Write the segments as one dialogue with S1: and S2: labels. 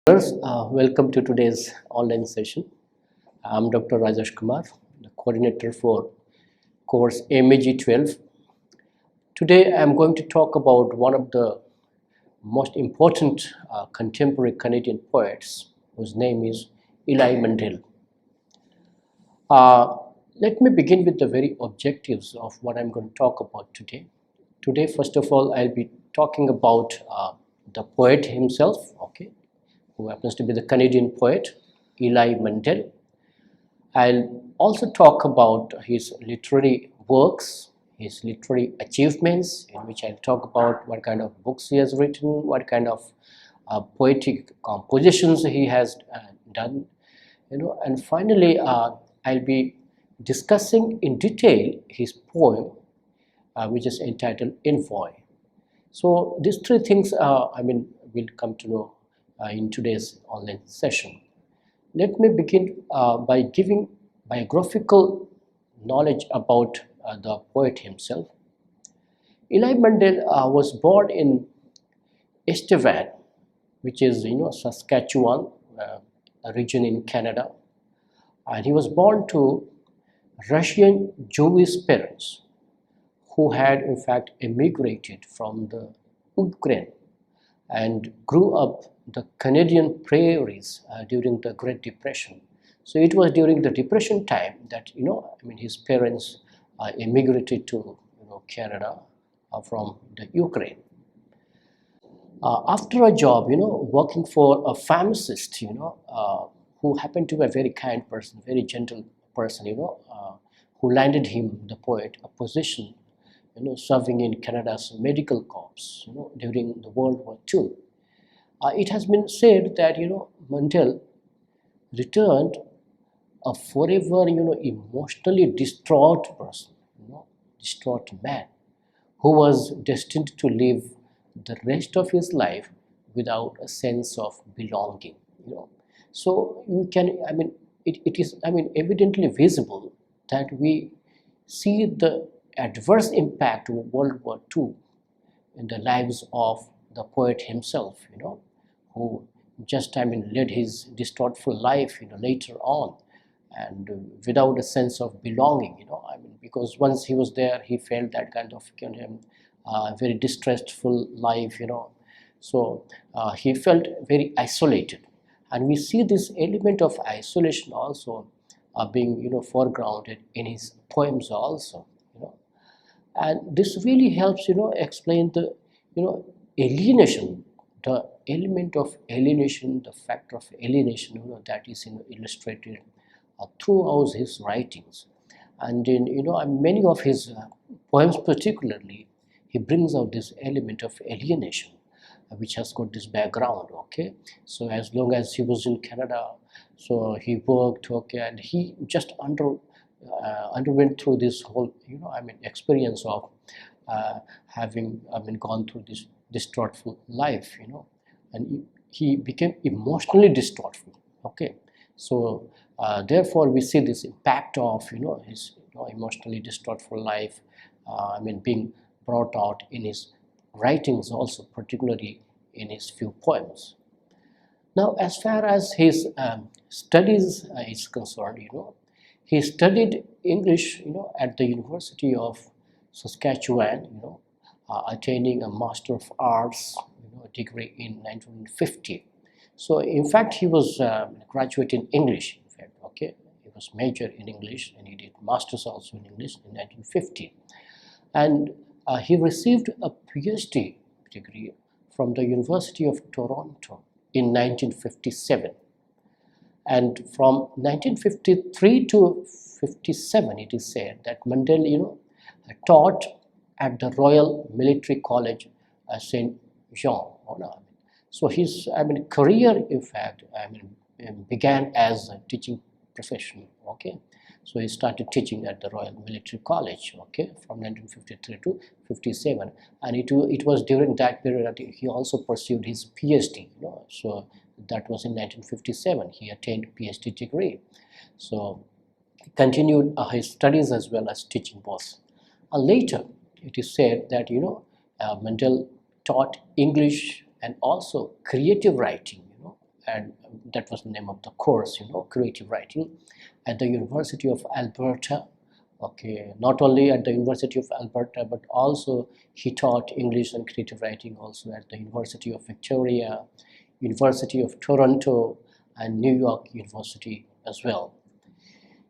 S1: Welcome to today's online session. I'm Dr. Rajesh Kumar, the coordinator for course MEG 12. Today I'm going to talk about one of the most important contemporary Canadian poets whose name is ELI Mondal. Let me begin with the very objectives of what I'm going to talk about today. Today, first of all, I'll be talking about the poet himself, who happens to be the Canadian poet, ELI Mondal. I'll also talk about his literary works, his literary achievements, in which I'll talk about what kind of books he has written, what kind of poetic compositions he has done, and finally I'll be discussing in detail his poem, which is entitled Envoy. So these three things, we'll come to know in today's online session. Let me begin by giving biographical knowledge about the poet himself. ELI Mondal was born in Estevan, which is Saskatchewan, a region in Canada, and he was born to Russian Jewish parents who had in fact emigrated from the Ukraine and grew up the Canadian prairies during the Great Depression. So it was during the Depression time that his parents immigrated to Canada from the Ukraine. After a job, working for a pharmacist, who happened to be a very kind person, very gentle person, who landed him, the poet, a position, serving in Canada's medical corps, during the World War II. It has been said that Mondal returned a forever emotionally distraught person, distraught man, who was destined to live the rest of his life without a sense of belonging. So you can, it is evidently visible that we see the adverse impact of World War II in the lives of the poet himself, who just led his distraughtful life later on, and without a sense of belonging, because once he was there he felt that kind of very distressful life, so he felt very isolated, and we see this element of isolation also being foregrounded in his poems also, and this really helps explain the alienation, the element of alienation, the factor of alienation that is illustrated throughout his writings. And in many of his poems particularly, he brings out this element of alienation, which has got this background. So as long as he was in Canada, so he worked, and he just underwent through this whole experience of having gone through this distraughtful life, and he became emotionally distraughtful. So therefore we see this impact of his emotionally distraughtful life being brought out in his writings also, particularly in his few poems. Now, as far as his studies is concerned, he studied English at the University of Saskatchewan, attaining a Master of Arts degree in 1950. So in fact he was graduate in English, in fact. He was major in English, and he did masters also in English in 1950, and he received a PhD degree from the University of Toronto in 1957, and from 1953 to 57 it is said that Mondal taught at the Royal Military College St. Jean. So his career in fact began as a teaching profession. So he started teaching at the Royal Military College, from 1953 to 57, and it was during that period that he also pursued his PhD. So that was in 1957 he attained PhD degree. So he continued his studies as well as teaching both. Later it is said that Mondal taught English and also creative writing and that was the name of the course, creative writing, at the University of Alberta. Okay, not only at the University of Alberta, but also he taught English and creative writing also at the University of Victoria, University of Toronto, and New York University as well.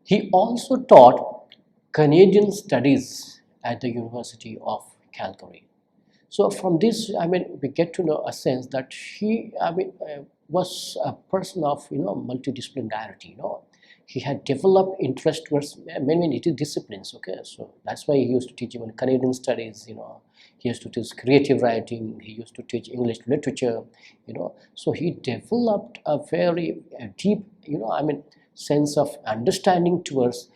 S1: He also taught Canadian studies at the University of Calgary. So from this, we get to know a sense that he, was a person of, multidisciplinarity. He had developed interest towards many disciplines. Okay, so that's why he used to teach even Canadian studies. He used to teach creative writing. He used to teach English literature. So he developed a very deep, sense of understanding towards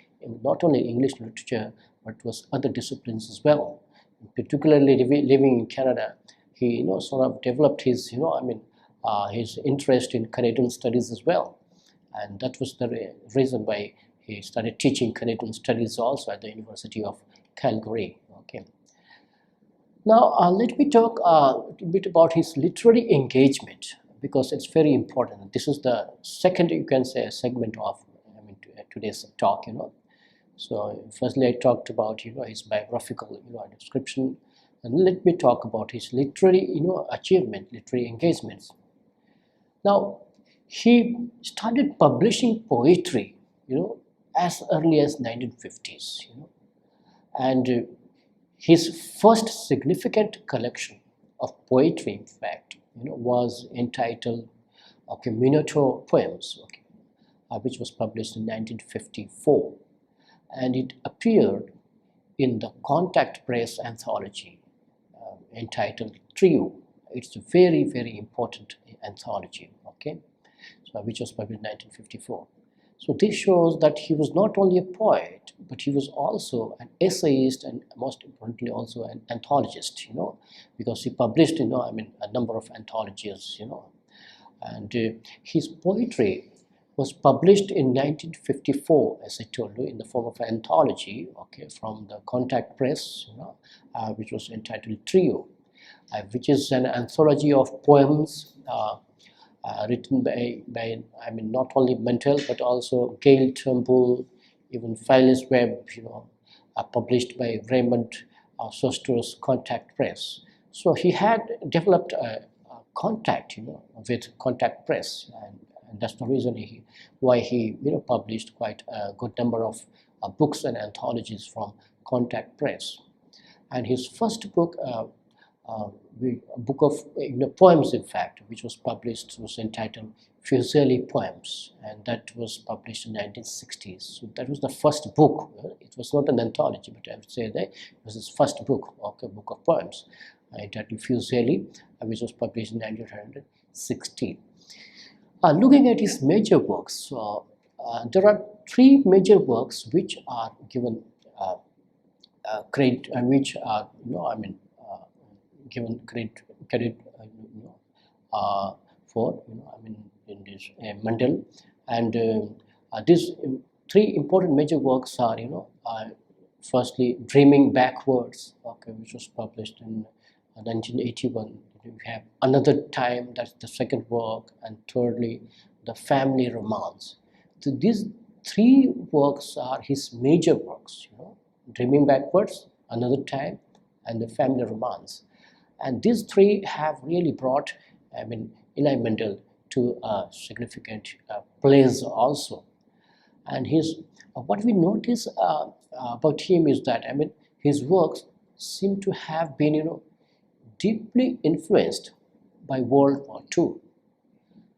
S1: not only English literature but towards other disciplines as well. Particularly living in Canada, he sort of developed his his interest in Canadian studies as well, and that was the reason why he started teaching Canadian studies also at the University of Calgary. Okay. Now let me talk a bit about his literary engagement, because it's very important. This is the second, you can say, segment of today's talk. So firstly, I talked about his biographical description, and let me talk about his literary achievement, literary engagements. Now, he started publishing poetry as early as 1950s, and his first significant collection of poetry, in fact, was entitled Minotaur Poems, which was published in 1954. And it appeared in the Contact Press anthology entitled Trio. It's a very, very important anthology, so which was published in 1954. So this shows that he was not only a poet, but he was also an essayist, and most importantly also an anthologist, because he published, a number of anthologies, and his poetry was published in 1954, as I told you, in the form of an anthology, from the Contact Press, which was entitled Trio, which is an anthology of poems written by not only Mondal but also Gail Turnbull, even Phyllis Webb, published by Raymond Soster's Contact Press. So he had developed a contact, with Contact Press, and that's the reason why he published quite a good number of books and anthologies from Contact Press. And his first book, a book of poems, in fact, which was published, was entitled Fuseli Poems, and that was published in 1960s. So that was the first book. It was not an anthology, but I would say that it was his first book, a book of poems, entitled Fuseli, which was published in 1960. Looking at his major works, there are three major works which are given credit, and which are given credit for in this Mondal, and these three important major works are firstly Dreaming Backwards, which was published in 1981. We have Another Time, that's the second work, and thirdly The Family Romance. So these three works are his major works, Dreaming Backwards, Another Time, and The Family Romance. And these three have really brought ELI Mondal to a significant place also. And what we notice about him is that his works seem to have been deeply influenced by World War II.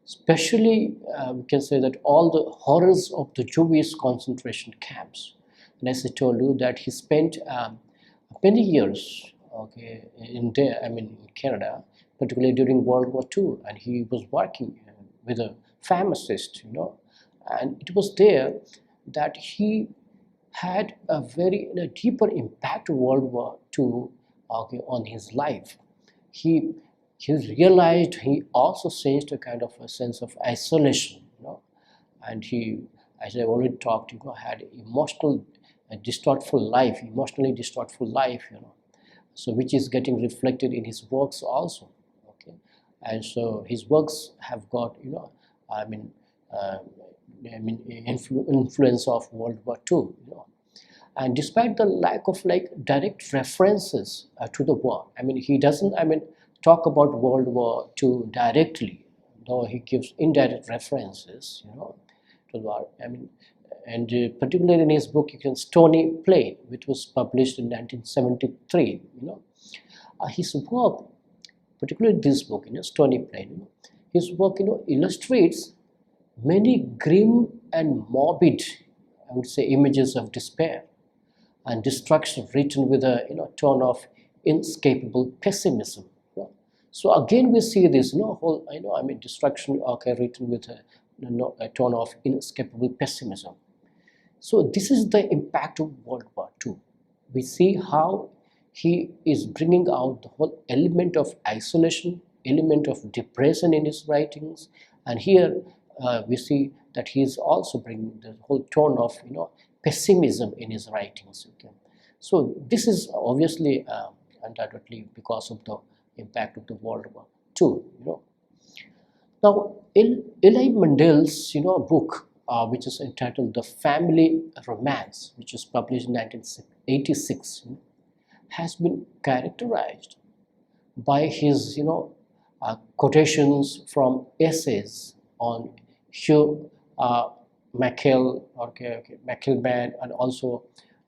S1: Especially, we can say that all the horrors of the Jewish concentration camps. And as I told you, that he spent many years, in Canada, particularly during World War II, and he was working with a pharmacist, and it was there that he had a very deeper impact of World War II on his life. He realized he also sensed a kind of a sense of isolation, and he, as I already talked, had emotionally distraught life, so which is getting reflected in his works also. And so his works have got I mean, influence of World War II. And despite the lack of like direct references to the war, he doesn't talk about World War II directly, though he gives indirect references, to the war. And particularly in his book, Stony Plain, which was published in 1973, his work, particularly this book, Stony Plain, his work, illustrates many grim and morbid, I would say, images of despair and destruction, written with a tone of inescapable pessimism. So again, we see this whole destruction, okay, written with a tone of inescapable pessimism. So this is the impact of World War II. We see how he is bringing out the whole element of isolation, element of depression in his writings, and here we see that he is also bringing the whole tone of pessimism in his writings. Okay? So this is obviously undoubtedly because of the impact of the World War II. Now, ELI Mondal's book, which is entitled "The Family Romance," which was published in 1986, has been characterized by his quotations from essays on Hugh McElman, and also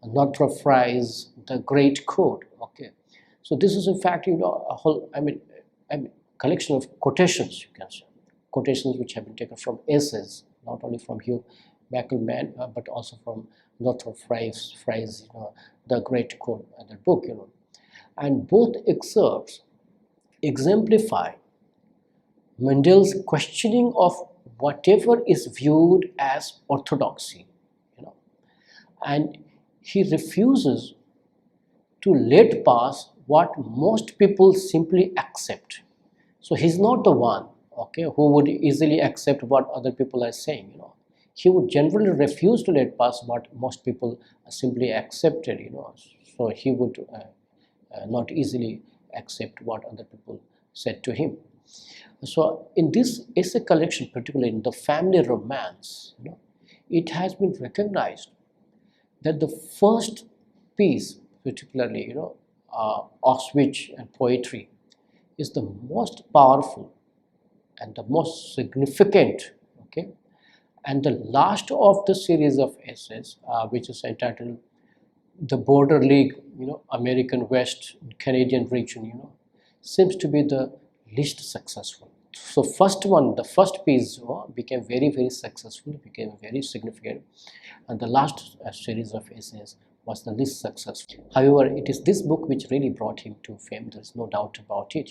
S1: Northrop Frye's The Great Code. Okay, so this is in fact a whole collection of quotations, you can say, quotations which have been taken from essays, not only from Hugh McElman but also from Northrop Frye's The Great Code, the book, and both excerpts exemplify Mondal's questioning of whatever is viewed as orthodoxy, and he refuses to let pass what most people simply accept. So he's not the one, okay, who would easily accept what other people are saying. He would generally refuse to let pass what most people simply accepted. So he would not easily accept what other people said to him. So in this essay collection, particularly in The Family Romance, it has been recognized that the first piece, particularly Auschwitz and poetry, is the most powerful and the most significant. Okay, and the last of the series of essays, which is entitled The Border League, American West, Canadian region, seems to be the least successful. So the first piece became very, very successful, became very significant, and the last series of essays was the least successful. However, it is this book which really brought him to fame. There is no doubt about it.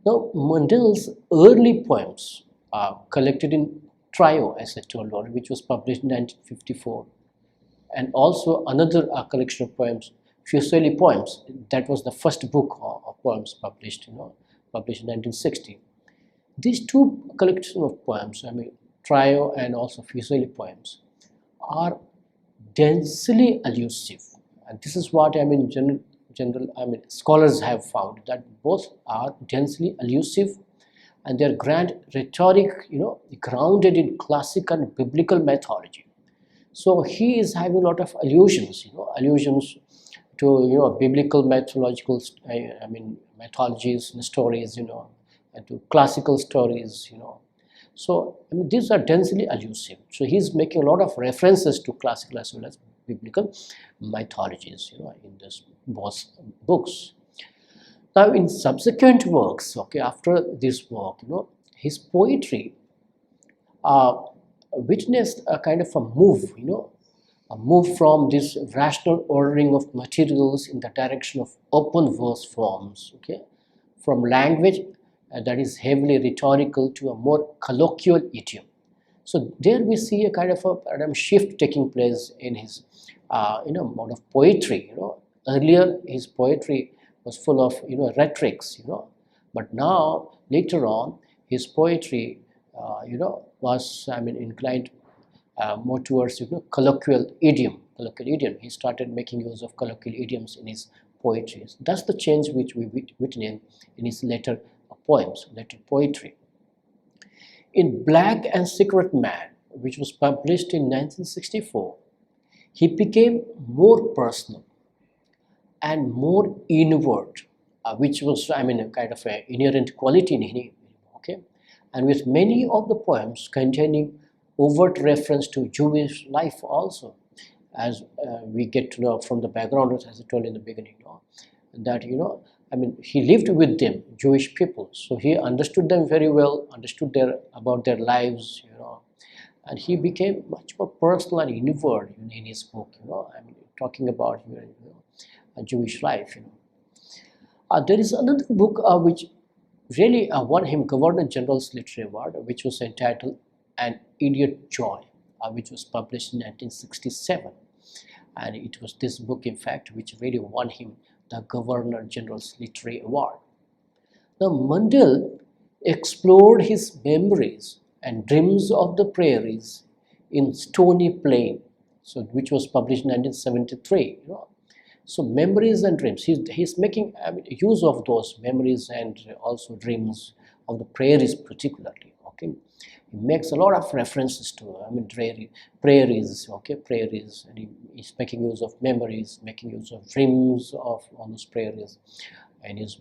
S1: Now, Mondal's early poems are collected in Trio, as I told you, which was published in 1954, and also another collection of poems, Fuseli Poems. That was the first book of poems published, published in 1960. These two collections of poems, Trio and also Fuseli Poems, are densely allusive, and this is what scholars have found, that both are densely allusive, and their grand rhetoric, grounded in classical and biblical mythology. So he is having a lot of allusions, allusions to biblical mythological, mythologies and stories, and to classical stories, So these are densely allusive. So he's making a lot of references to classical as well as biblical mythologies, in this both books. Now, in subsequent works, okay, after this work, his poetry witnessed a kind of a move from this rational ordering of materials in the direction of open verse forms, okay, from language that is heavily rhetorical to a more colloquial idiom. So there we see a kind of a paradigm shift taking place in his mode of poetry. Earlier his poetry was full of rhetorics, but now later on his poetry was inclined more towards colloquial idiom. He started making use of colloquial idioms in his poetry. That's the change which we witness in his later poems, later poetry. In Black and Secret Man, which was published in 1964, he became more personal and more inward, which was, I mean, a kind of an inherent quality in him. Okay, and with many of the poems containing overt reference to Jewish life also, as we get to know from the background, as I told in the beginning, that I mean, he lived with them, Jewish people, so he understood them very well, understood about their lives, and he became much more personal and inward in his book. I mean, talking about a Jewish life. There is another book which really won him Governor General's Literary Award, which was entitled An Idiot Joy, which was published in 1967. And it was this book, in fact, which really won him the Governor General's Literary Award. Now, Mondal explored his memories and dreams of the prairies in Stony Plain, so which was published in 1973. So memories and dreams, he's making use of those memories and also dreams of the prairies particularly. Okay, he makes a lot of references to prairies. Okay, prairies, and he's making use of memories, making use of dreams of on those prairies, and his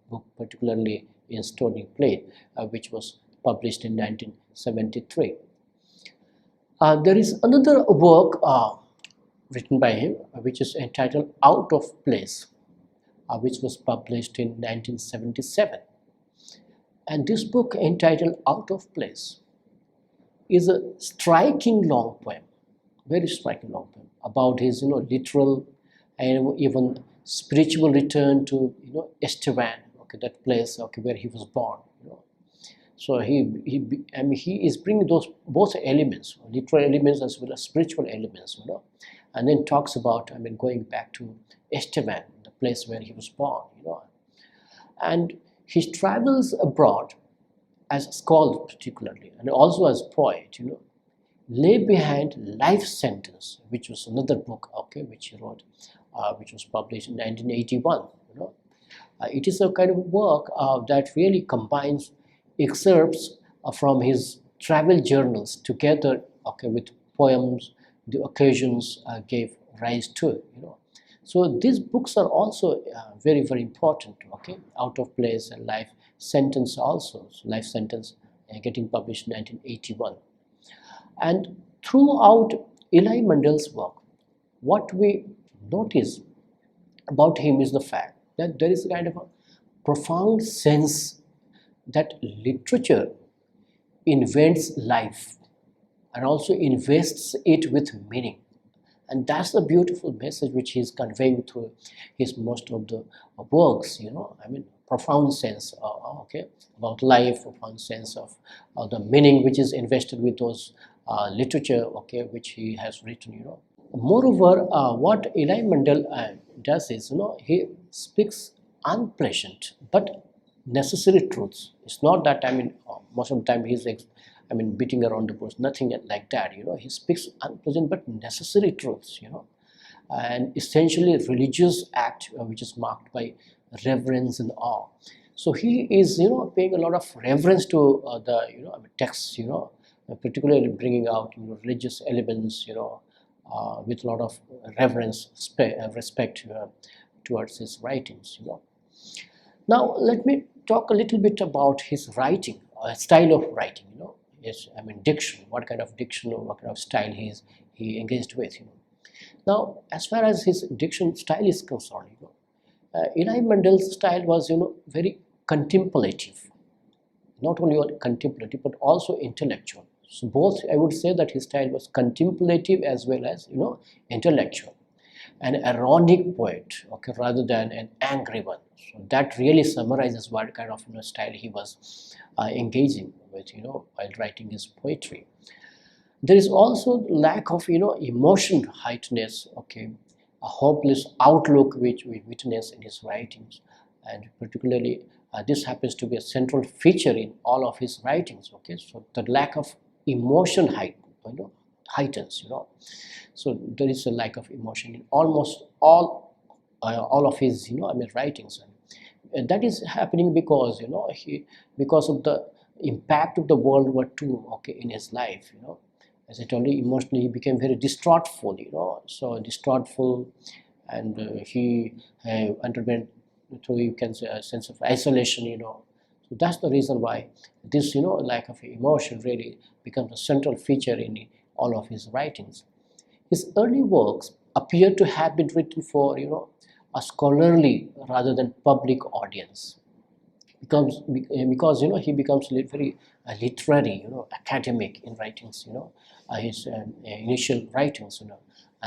S1: book particularly in Stony Plain, which was published in 1973. There is another work written by him, which is entitled Out of Place, which was published in 1977. And this book, entitled Out of Place, is a striking long poem, very striking long poem, about his literal and even spiritual return to Estevan, okay, that place, okay, where he was born. So he is bringing those both elements, literal elements as well as spiritual elements, and then talks about going back to Estevan, the place where he was born, and he travels abroad as a scholar particularly, and also as a poet, lay behind Life Sentence, which was another book, okay, which he wrote, which was published in 1981. It is a kind of work that really combines excerpts from his travel journals together, okay, with poems the occasions gave rise to. So these books are also very, very important. Okay, Out of Place and Life Sentence also. So Life Sentence getting published in 1981. And throughout ELI Mondal's work, what we notice about him is the fact that there is a kind of a profound sense that literature invents life and also invests it with meaning. And that's the beautiful message which he's conveying through his most of the works, profound sense, okay, about life, profound sense of the meaning which is invested with those literature, okay, which he has written, Moreover, what ELI Mondal does is, he speaks unpleasant but necessary truths. It's not that, most of the time he's beating around the bush, nothing like that. He speaks unpleasant but necessary truths, and essentially religious act which is marked by reverence and awe. So he is paying a lot of reverence to the texts, particularly bringing out religious elements, with a lot of reverence, respect towards his writings. Now let me talk a little bit about his writing, style of writing. Yes, diction. What kind of diction or what kind of style he engaged with. Now, as far as his diction style is concerned, ELI Mondal's style was very contemplative. Not only contemplative but also intellectual. So both, I would say that his style was contemplative as well as intellectual. An ironic poet, okay, rather than an angry one. So that really summarizes what kind of style he was engaging with, while writing his poetry. There is also lack of emotion heightness, okay, a hopeless outlook which we witness in his writings, and particularly this happens to be a central feature in all of his writings. Okay, so the lack of emotion heightens. So there is a lack of emotion in almost all of his writings, and that is happening because because of the impact of the World War II, okay, in his life, as I told you, emotionally he became very distraughtful, so distraughtful, and he underwent through, you can say, a sense of isolation, So that's the reason why this, lack of emotion really becomes a central feature in all of his writings. His early works appear to have been written for, a scholarly rather than public audience, because he becomes very literary, academic in writings, his initial writings,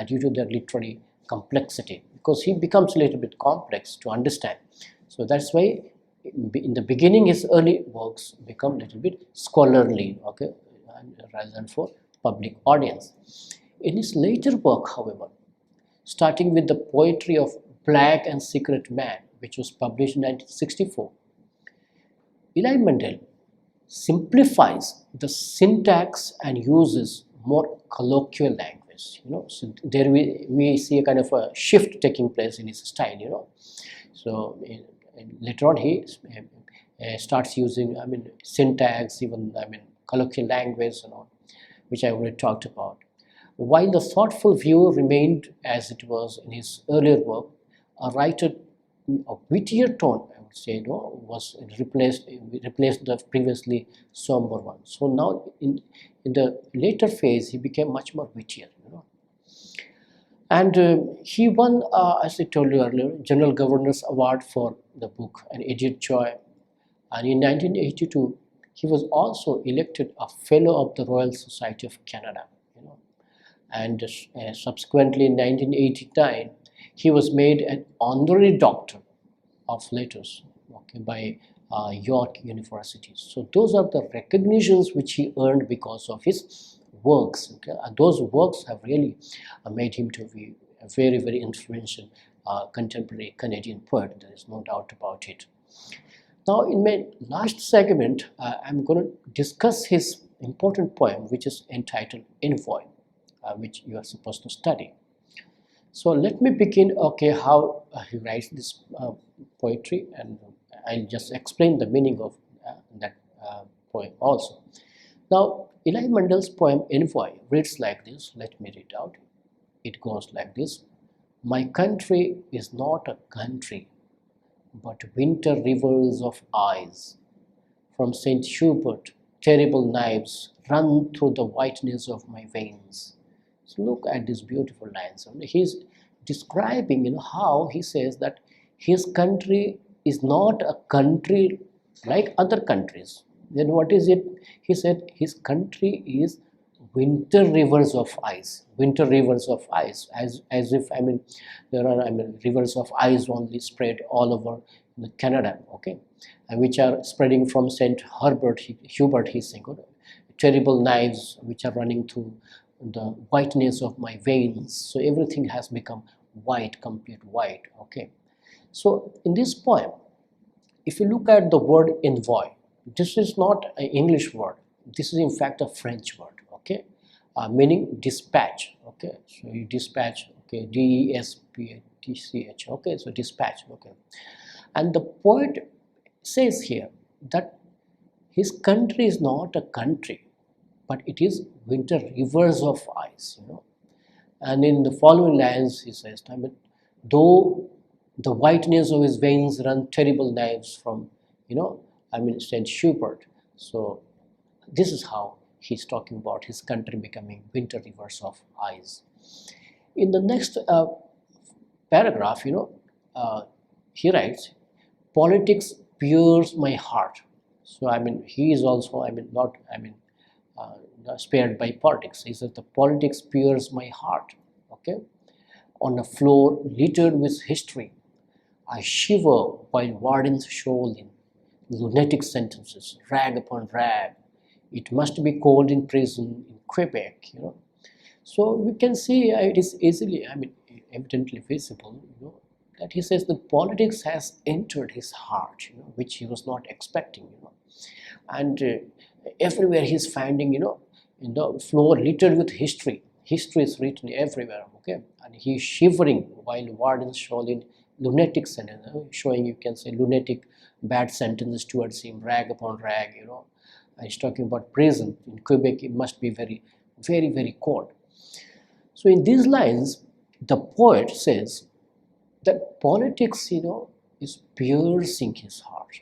S1: due to their literary complexity, because he becomes a little bit complex to understand. So that's why in the beginning his early works become a little bit scholarly, okay, rather than for public audience. In his later work, however, starting with the poetry of Black and Secret Man, which was published in 1964, ELI Mondal simplifies the syntax and uses more colloquial language. So there we see a kind of a shift taking place in his style. So later on he starts using, syntax, even colloquial language, which I already talked about. While the thoughtful view remained as it was in his earlier work, a writer a wittier tone, I would say, was replaced the previously somber one. So now in the later phase, he became much more wittier, And he won, as I told you earlier, General Governor's Award for the book, an Idiot Joy. And in 1982, he was also elected a Fellow of the Royal Society of Canada, And subsequently in 1989, he was made an honorary doctor of letters, okay, by York University. So those are the recognitions which he earned because of his works. Okay? Those works have really made him to be a very, very influential contemporary Canadian poet. There is no doubt about it. Now, in my last segment, I'm going to discuss his important poem, which is entitled Envoy, which you are supposed to study. So let me begin, okay, how he writes this poetry, and I'll just explain the meaning of that poem also. Now, ELI Mondal's poem Envoy reads like this. Let me read out. It goes like this. My country is not a country, but winter rivers of eyes. From St. Hubert, terrible knives run through the whiteness of my veins. So look at these beautiful lines. He's describing, how he says that his country is not a country like other countries. Then what is it? He said his country is winter rivers of ice. Winter rivers of ice, as if there are rivers of ice only spread all over Canada, okay, and which are spreading from St. Hubert, he's saying, terrible knives which are running through the whiteness of my veins. So everything has become white, complete white, okay. So in this poem, if you look at the word envoy, this is not an English word. This is in fact a French word, okay, meaning dispatch, okay. So you dispatch, okay, D-E-S-P-A-T-C-H, okay, so dispatch, okay. And the poet says here that his country is not a country, but it is winter rivers of ice, And in the following lines, he says, though the whiteness of his veins run terrible knives from, St. Hubert. So this is how he's talking about his country becoming winter rivers of ice. In the next paragraph, he writes, politics pierces my heart. So he is also not spared by politics. He says the politics pierces my heart. Okay, on a floor littered with history, I shiver while wardens shoal in lunatic sentences, rag upon rag. It must be cold in prison in Quebec. So we can see it is easily, evidently visible, that he says the politics has entered his heart, which he was not expecting, and everywhere he's finding, in the floor littered with history. History is written everywhere, okay, and he's shivering while wardens show in lunatic sentence, showing, you can say, lunatic bad sentences towards him, rag upon rag, And he's talking about prison. In Quebec, it must be very, very, very cold. So in these lines, the poet says that politics, is piercing his heart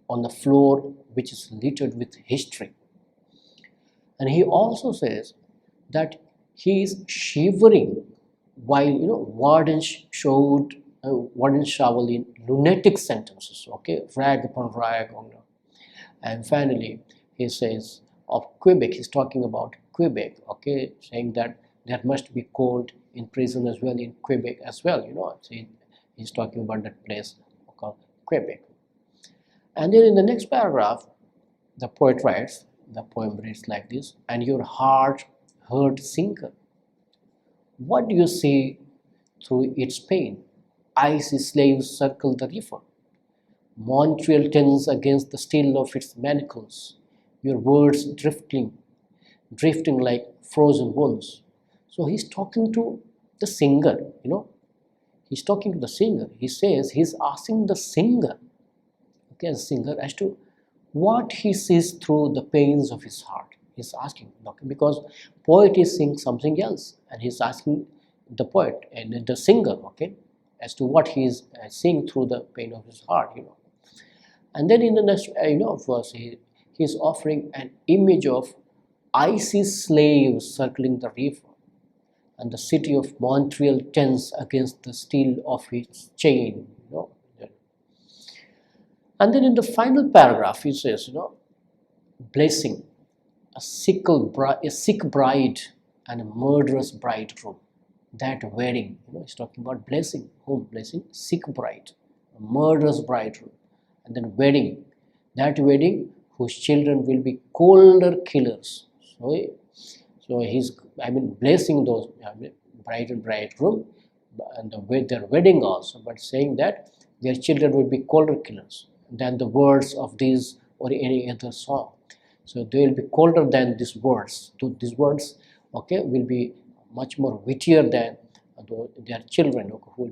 S1: on the floor which is littered with history. And he also says that he is shivering while wardens shovel in lunatic sentences, okay, rag upon rag, and finally he says of Quebec, he's talking about Quebec, okay, saying that there must be cold in prison as well, in Quebec as well, so he's talking about that place called Quebec. And then in the next paragraph, the poet writes, the poem reads like this: and your heart heard sinker, what do you see through its pain? Icy slaves circle the river. Montreal tends against the steel of its manacles. Your words drifting like frozen wounds. So he's talking to the singer, He's talking to the singer. He says he's asking the singer, okay, the singer, as to what he sees through the pains of his heart. He's asking, okay, because poet is saying something else, and he's asking the poet and the singer, okay, as to what he is seeing through the pain of his heart, And then in the next, verse, he is offering an image of icy slaves circling the river, and the city of Montreal tense against the steel of its chain, And then in the final paragraph, he says, blessing a sick bride and a murderous bridegroom. That wedding, he's talking about blessing. Whom blessing? Sick bride, a murderous bridegroom, and then wedding. That wedding whose children will be colder killers. So he's, blessing those bride and bridegroom, and their wedding also, but saying that their children will be colder killers than the words of these or any other song. So they will be colder than these words. These words, okay, will be much more wittier than their children, okay, who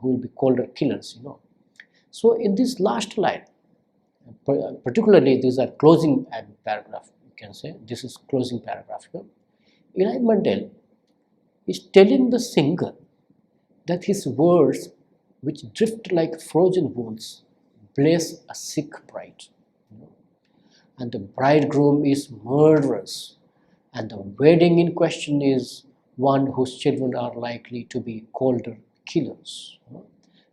S1: will be colder killers. So in this last line, particularly these are closing paragraph. You can say this is closing paragraph. ELI Mondal is telling the singer that his words, which drift like frozen wounds, bless a sick bride, and the bridegroom is murderous, and the wedding in question is one whose children are likely to be colder killers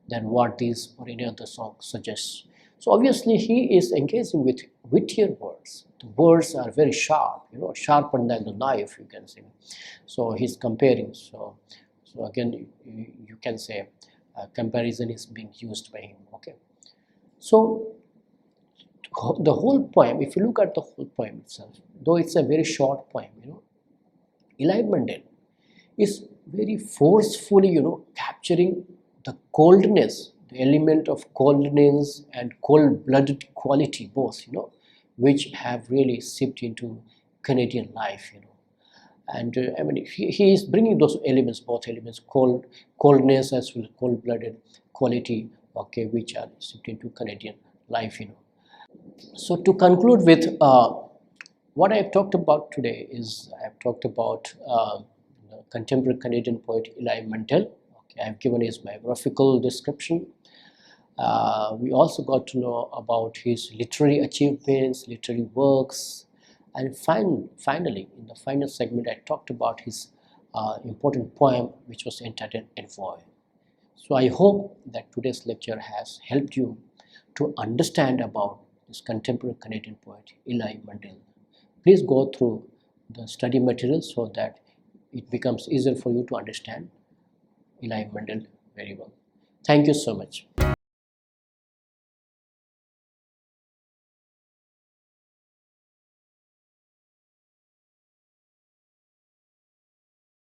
S1: than what this or any other song suggests. So obviously he is engaging with wittier words. The words are very sharp, sharper than the knife, you can say. So he's comparing. So again, you can say comparison is being used by him. Okay. So the whole poem, if you look at the whole poem itself, though it's a very short poem, ELI Mondal is very forcefully, capturing the coldness, the element of coldness and cold-blooded quality, both, which have really seeped into Canadian life, And he is bringing those elements, both elements, coldness as well as cold-blooded quality, okay, which are seeped into Canadian life, So to conclude with, what I have talked about today is I have talked about contemporary Canadian poet ELI Mondal. Okay, I have given his biographical description. We also got to know about his literary achievements, literary works, and finally, in the final segment, I talked about his important poem, which was entitled Envoy. So I hope that today's lecture has helped you to understand about this contemporary Canadian poet, ELI Mondal. Please go through the study materials so that it becomes easier for you to understand ELI Mondal very well. Thank you so much.